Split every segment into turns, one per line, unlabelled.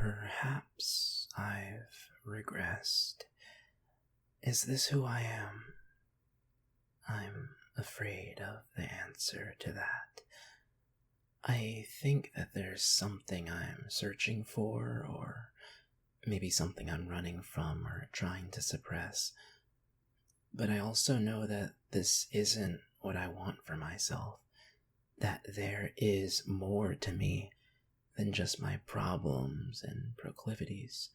Perhaps I've regressed. Is this who I am? I'm afraid of the answer to that. I think that there's something I'm searching for, or maybe something I'm running from or trying to suppress. But I also know that this isn't what I want for myself, that there is more to me than just my problems and proclivities.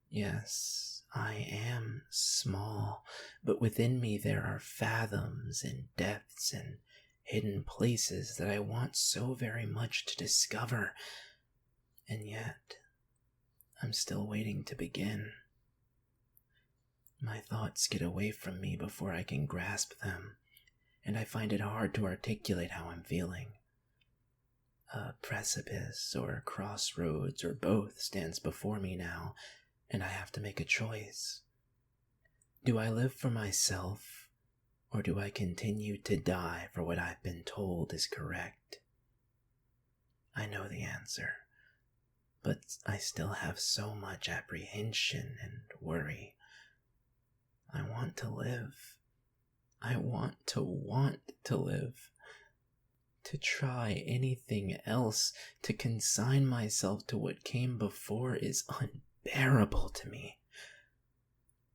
Yes, I am small, but within me there are fathoms and depths and hidden places that I want so very much to discover, and yet I'm still waiting to begin. My thoughts get away from me before I can grasp them, and I find it hard to articulate how I'm feeling. A precipice or a crossroads or both stands before me now, and I have to make a choice. Do I live for myself, or do I continue to die for what I've been told is correct? I know the answer, but I still have so much apprehension and worry. I want to live. I want to live. To try anything else, to consign myself to what came before is unbearable to me.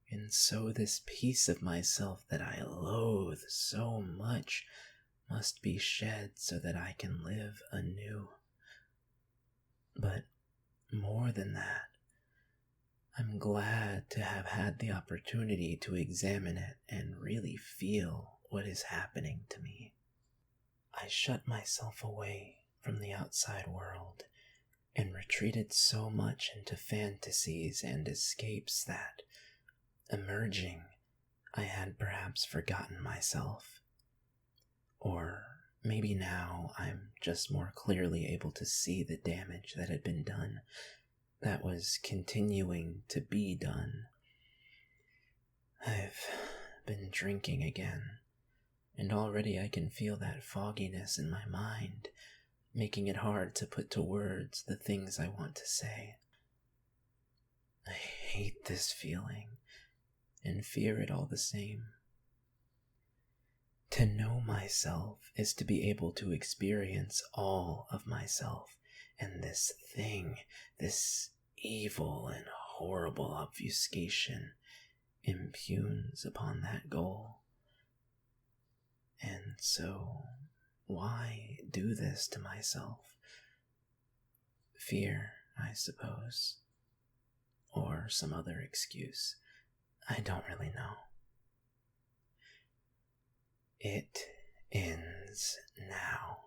And so this piece of myself that I loathe so much must be shed so that I can live anew. But more than that, I'm glad to have had the opportunity to examine it and really feel what is happening to me. I shut myself away from the outside world and retreated so much into fantasies and escapes that, emerging, I had perhaps forgotten myself. Or maybe now I'm just more clearly able to see the damage that had been done, that was continuing to be done. I've been drinking again, and already I can feel that fogginess in my mind, making it hard to put to words the things I want to say. I hate this feeling, and fear it all the same. To know myself is to be able to experience all of myself, and this thing, this evil and horrible obfuscation, impugns upon that goal. And so, why do this to myself? Fear, I suppose, or some other excuse. I don't really know. It ends now,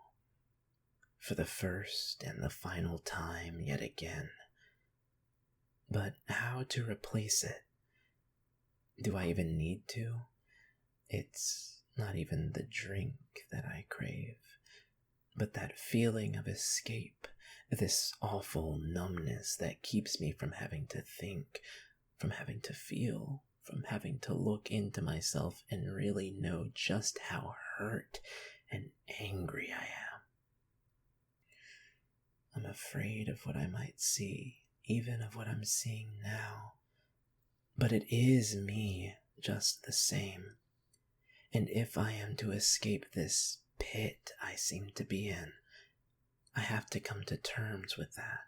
for the first and the final time yet again. But how to replace it? Do I even need to? It's not even the drink that I crave, but that feeling of escape, this awful numbness that keeps me from having to think, from having to feel, from having to look into myself and really know just how hurt and angry I am. I'm afraid of what I might see, even of what I'm seeing now. But it is me just the same. And if I am to escape this pit I seem to be in, I have to come to terms with that.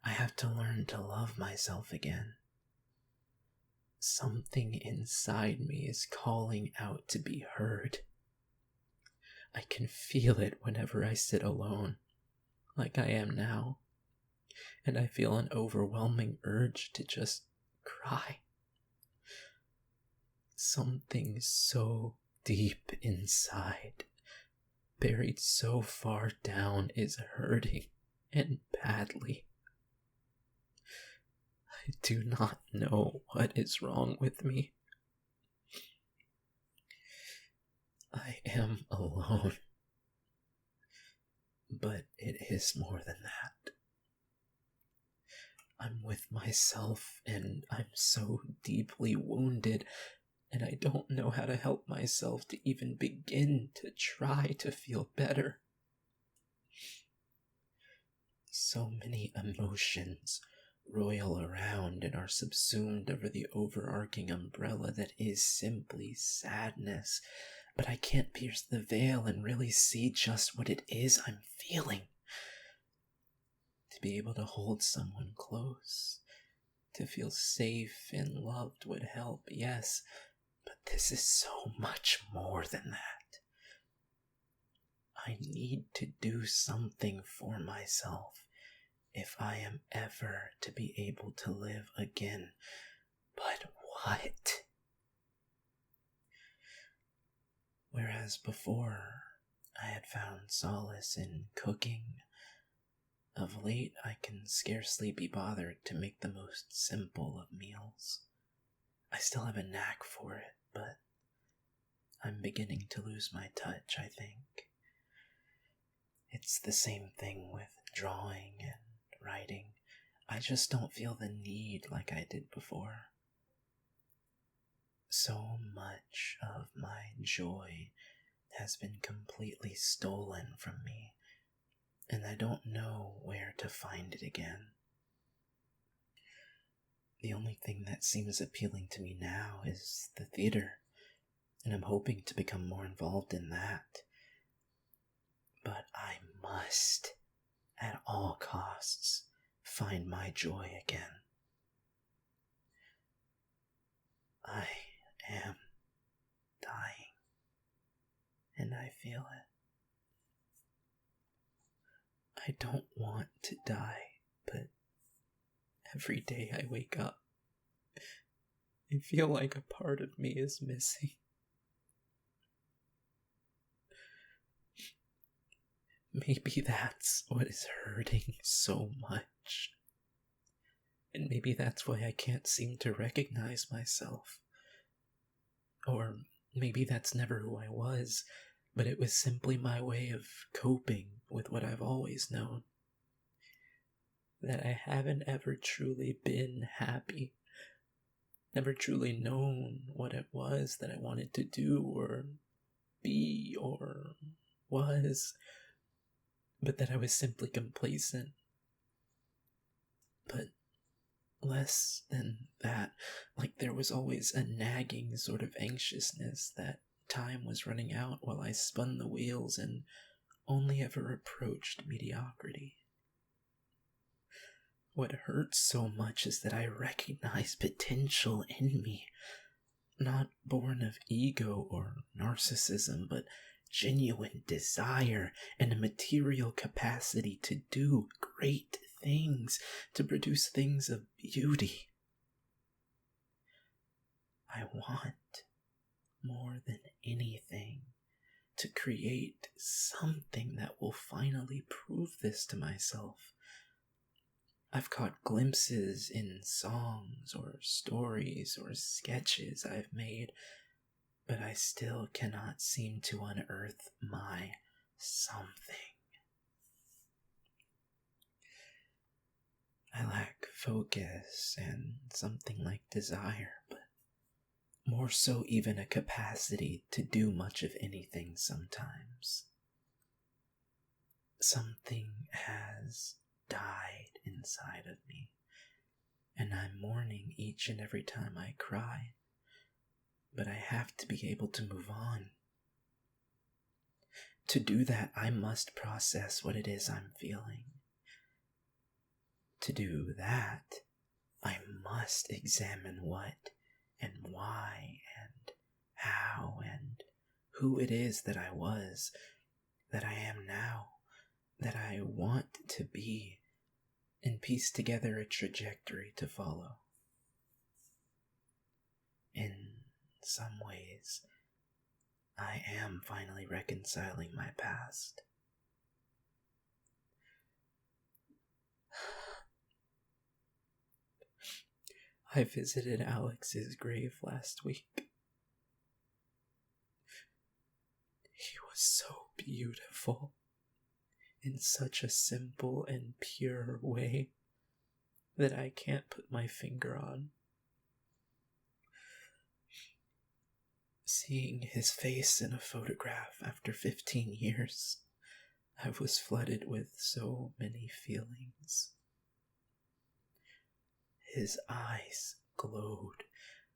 I have to learn to love myself again. Something inside me is calling out to be heard. I can feel it whenever I sit alone, like I am now, and I feel an overwhelming urge to just cry. Something so deep inside, buried so far down, is hurting, and badly. I do not know what is wrong with me. I am alone. But it is more than that. I'm with myself, and I'm so deeply wounded, and I don't know how to help myself to even begin to try to feel better. So many emotions roil around and are subsumed over the overarching umbrella that is simply sadness, but I can't pierce the veil and really see just what it is I'm feeling. To be able to hold someone close, to feel safe and loved would help, yes, but this is so much more than that. I need to do something for myself if I am ever to be able to live again. But what? Whereas before, I had found solace in cooking, of late I can scarcely be bothered to make the most simple of meals. I still have a knack for it, but I'm beginning to lose my touch, I think. It's the same thing with drawing and writing. I just don't feel the need like I did before. So much of my joy has been completely stolen from me, and I don't know where to find it again. The only thing that seems appealing to me now is the theater, and I'm hoping to become more involved in that. But I must, at all costs, find my joy again. I am dying, and I feel it. I don't want to die, but every day I wake up, I feel like a part of me is missing. Maybe that's what is hurting so much. And maybe that's why I can't seem to recognize myself. Or maybe that's never who I was, but it was simply my way of coping with what I've always known. That I haven't ever truly been happy. Never truly known what it was that I wanted to do or be or was, but that I was simply complacent. But less than that, like there was always a nagging sort of anxiousness that time was running out while I spun the wheels and only ever approached mediocrity. What hurts so much is that I recognize potential in me, not born of ego or narcissism, but genuine desire and a material capacity to do great things, to produce things of beauty. I want, more than anything, to create something that will finally prove this to myself. I've caught glimpses in songs or stories or sketches I've made, but I still cannot seem to unearth my something. I lack focus and something like desire, but more so even a capacity to do much of anything sometimes. Something has died inside of me, and I'm mourning each and every time I cry, but I have to be able to move on. To do that, I must process what it is I'm feeling. To do that, I must examine what and why and how and who it is that I was, that I am now, that I want to be, and piece together a trajectory to follow. In some ways, I am finally reconciling my past. I visited Alex's grave last week. He was so beautiful, in such a simple and pure way that I can't put my finger on. Seeing his face in a photograph after 15 years, I was flooded with so many feelings. His eyes glowed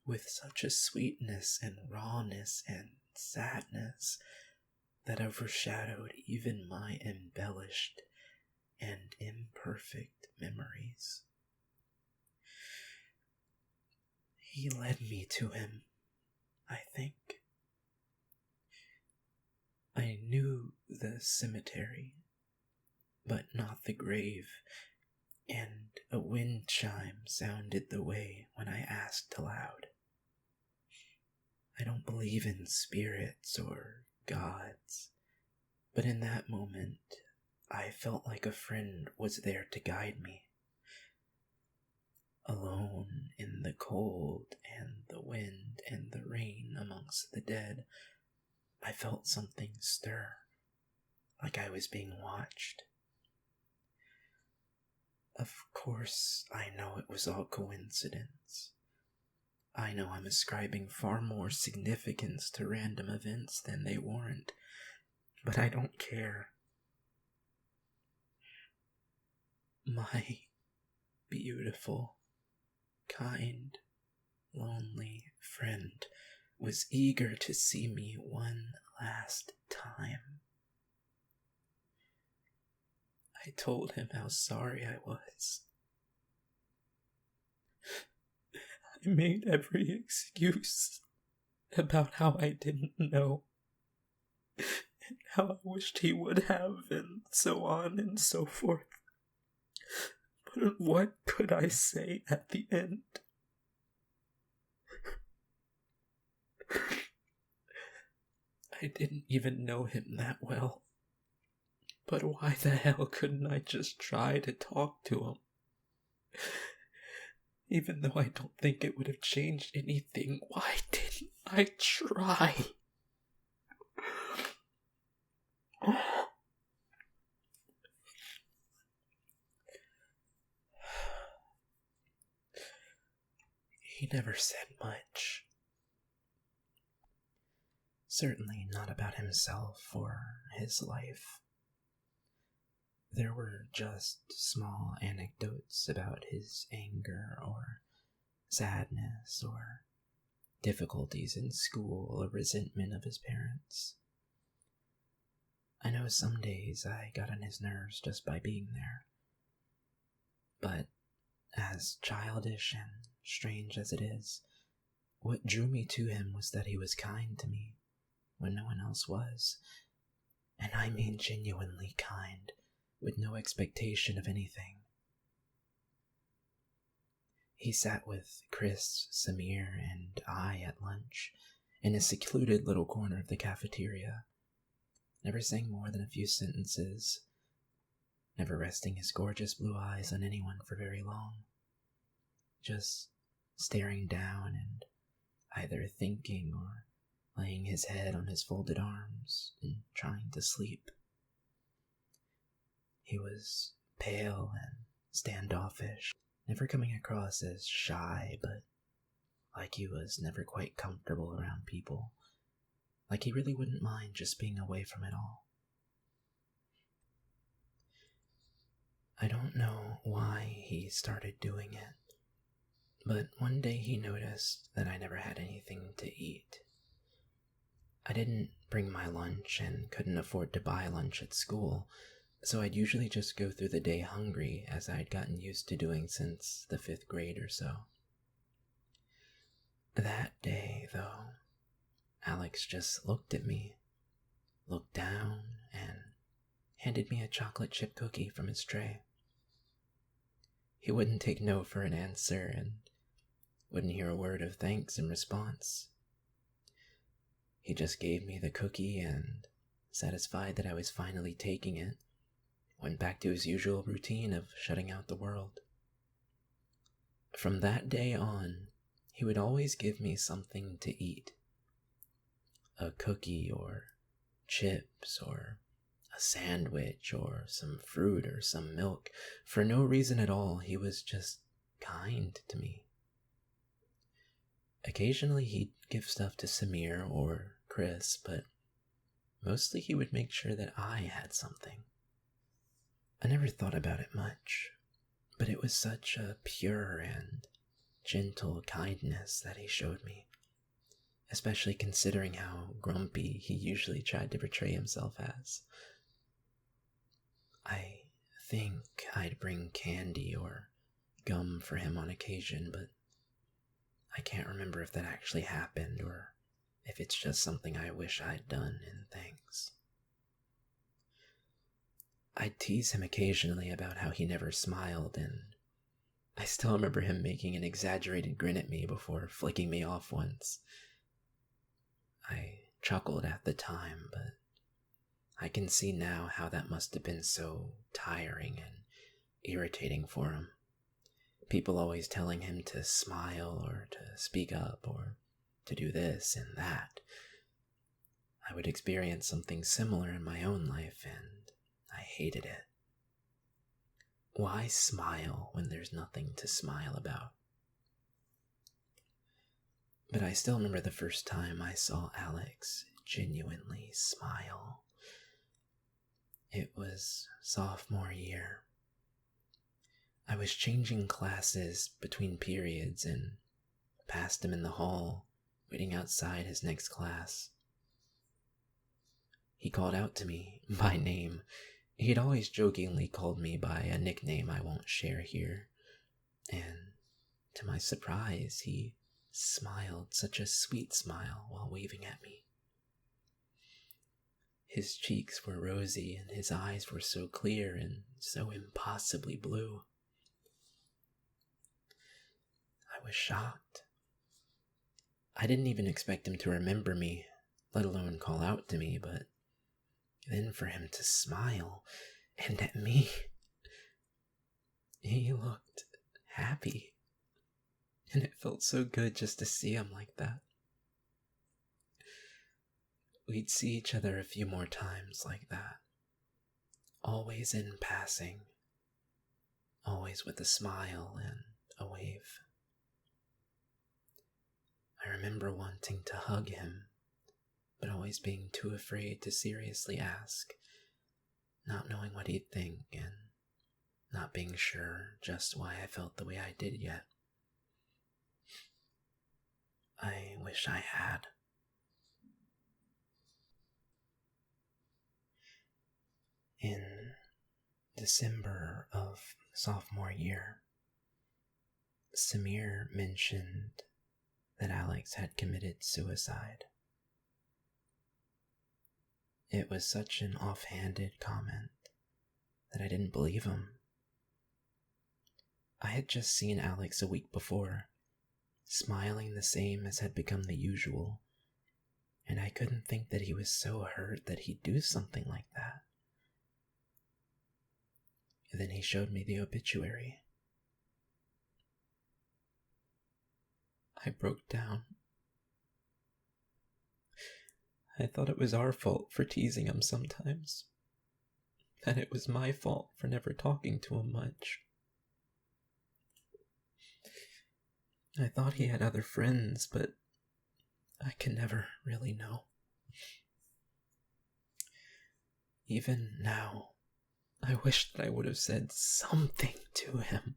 with such a sweetness and rawness and sadness that overshadowed even my embellished and imperfect memories. He led me to him, I think. I knew the cemetery, but not the grave, and a wind chime sounded the way when I asked aloud. I don't believe in spirits or gods, but in that moment, I felt like a friend was there to guide me. Alone in the cold and the wind and the rain amongst the dead, I felt something stir, like I was being watched. Of course, I know it was all coincidence. I know I'm ascribing far more significance to random events than they warrant, but I don't care. My beautiful, kind, lonely friend was eager to see me one last time. I told him how sorry I was. I made every excuse about how I didn't know, and how I wished he would have, and so on and so forth. But what could I say at the end? I didn't even know him that well. But why the hell couldn't I just try to talk to him? Even though I don't think it would have changed anything, why didn't I try? He never said much. Certainly not about himself or his life. There were just small anecdotes about his anger or sadness or difficulties in school or resentment of his parents. I know some days I got on his nerves just by being there. But as childish and strange as it is, what drew me to him was that he was kind to me when no one else was. And I mean genuinely kind, with no expectation of anything. He sat with Chris, Samir, and I at lunch in a secluded little corner of the cafeteria, never saying more than a few sentences, never resting his gorgeous blue eyes on anyone for very long, just staring down and either thinking or laying his head on his folded arms and trying to sleep. He was pale and standoffish, never coming across as shy, but like he was never quite comfortable around people, like he really wouldn't mind just being away from it all. I don't know why he started doing it, but one day he noticed that I never had anything to eat. I didn't bring my lunch and couldn't afford to buy lunch at school, so I'd usually just go through the day hungry, as I'd gotten used to doing since the 5th grade or so. That day, though, Alex just looked at me, looked down, and handed me a chocolate chip cookie from his tray. He wouldn't take no for an answer and wouldn't hear a word of thanks in response. He just gave me the cookie and, satisfied that I was finally taking it, went back to his usual routine of shutting out the world. From that day on, he would always give me something to eat. A cookie or chips or a sandwich or some fruit or some milk. For no reason at all, he was just kind to me. Occasionally he'd give stuff to Samir or Chris, but mostly he would make sure that I had something. I never thought about it much, but it was such a pure and gentle kindness that he showed me, especially considering how grumpy he usually tried to portray himself as. I think I'd bring candy or gum for him on occasion, but I can't remember if that actually happened or if it's just something I wish I'd done in thanks. I'd tease him occasionally about how he never smiled, and I still remember him making an exaggerated grin at me before flicking me off once. I chuckled at the time, but I can see now how that must have been so tiring and irritating for him. People always telling him to smile or to speak up or to do this and that. I would experience something similar in my own life, and I hated it. Why smile when there's nothing to smile about? But I still remember the first time I saw Alex genuinely smile. It was sophomore year. I was changing classes between periods and passed him in the hall, waiting outside his next class. He called out to me by name. He'd always jokingly called me by a nickname I won't share here, and to my surprise, he smiled such a sweet smile while waving at me. His cheeks were rosy and his eyes were so clear and so impossibly blue. I was shocked. I didn't even expect him to remember me, let alone call out to me, but then for him to smile, and at me, he looked happy, and it felt so good just to see him like that. We'd see each other a few more times like that, always in passing, always with a smile and a wave. I remember wanting to hug him, but always being too afraid to seriously ask, not knowing what he'd think and not being sure just why I felt the way I did yet. I wish I had. In December of sophomore year, Samir mentioned that Alex had committed suicide. It was such an offhanded comment that I didn't believe him. I had just seen Alex a week before, smiling the same as had become the usual, and I couldn't think that he was so hurt that he'd do something like that. And then he showed me the obituary. I broke down. I thought it was our fault for teasing him sometimes, and it was my fault for never talking to him much. I thought he had other friends, but I can never really know. Even now, I wish that I would have said something to him.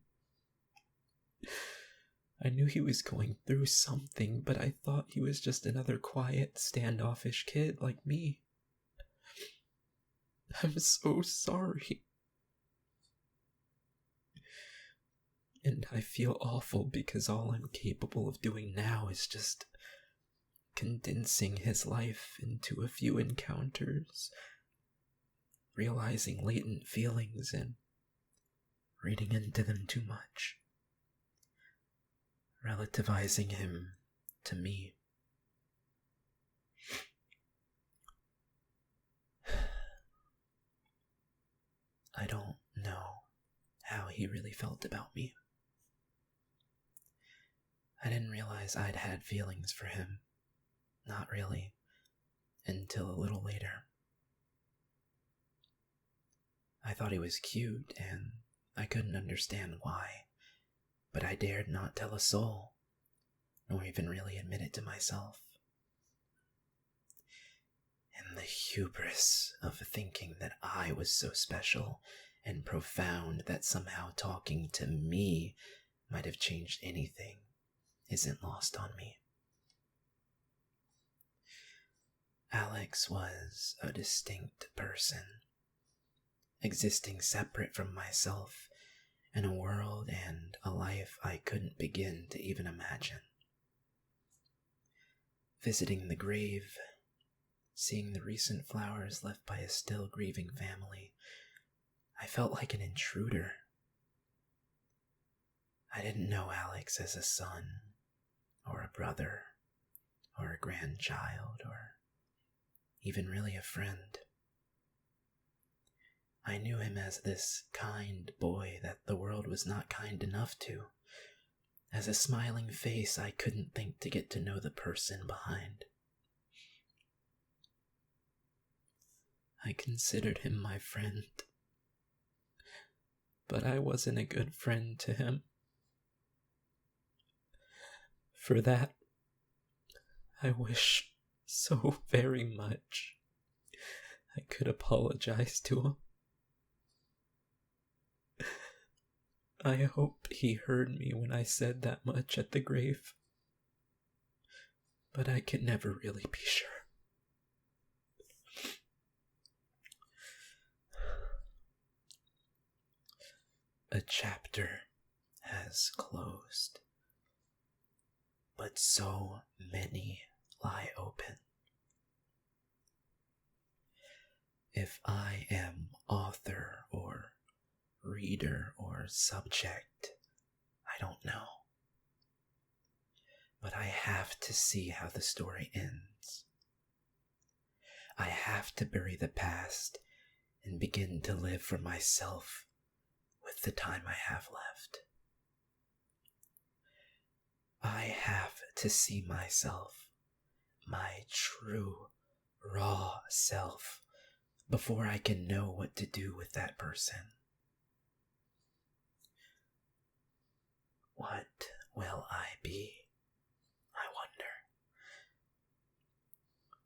I knew he was going through something, but I thought he was just another quiet, standoffish kid like me. I'm so sorry. And I feel awful because all I'm capable of doing now is just condensing his life into a few encounters, realizing latent feelings and reading into them too much, relativizing him to me. I don't know how he really felt about me. I didn't realize I'd had feelings for him. Not really, until a little later. I thought he was cute, and I couldn't understand why, but I dared not tell a soul, nor even really admit it to myself. And the hubris of thinking that I was so special and profound that somehow talking to me might have changed anything isn't lost on me. Alex was a distinct person, existing separate from myself in a world and a life I couldn't begin to even imagine. Visiting the grave, seeing the recent flowers left by a still grieving family, I felt like an intruder. I didn't know Alex as a son, or a brother, or a grandchild, or even really a friend. I knew him as this kind boy that the world was not kind enough to, as a smiling face I couldn't think to get to know the person behind. I considered him my friend, but I wasn't a good friend to him. For that, I wish so very much I could apologize to him. I hope he heard me when I said that much at the grave, but I can never really be sure. A chapter has closed, but so many lie open. If I am author or reader or subject, I don't know. But I have to see how the story ends. I have to bury the past and begin to live for myself with the time I have left. I have to see myself, my true, raw self, before I can know what to do with that person. What will I be? I wonder.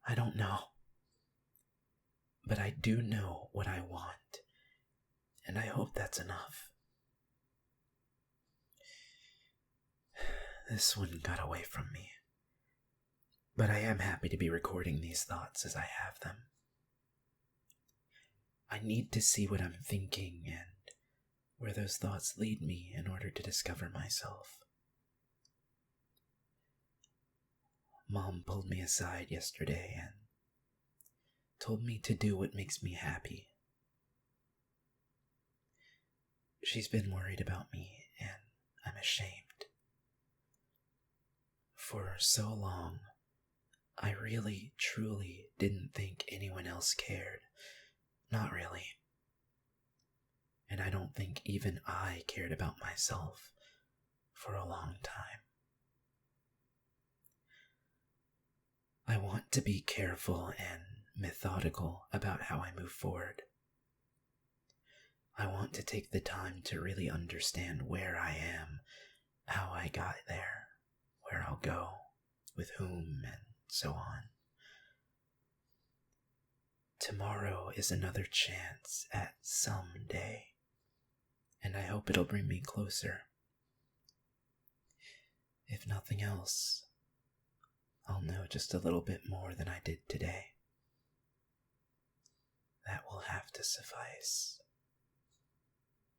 I don't know. But I do know what I want, and I hope that's enough. This one got away from me, but I am happy to be recording these thoughts as I have them. I need to see what I'm thinking and where those thoughts lead me in order to discover myself. Mom pulled me aside yesterday and told me to do what makes me happy. She's been worried about me, and I'm ashamed. For so long, I really, truly didn't think anyone else cared. Not really. And I don't think even I cared about myself for a long time. I want to be careful and methodical about how I move forward. I want to take the time to really understand where I am, how I got there, where I'll go, with whom, and so on. Tomorrow is another chance at someday, and I hope it'll bring me closer. If nothing else, I'll know just a little bit more than I did today. That will have to suffice.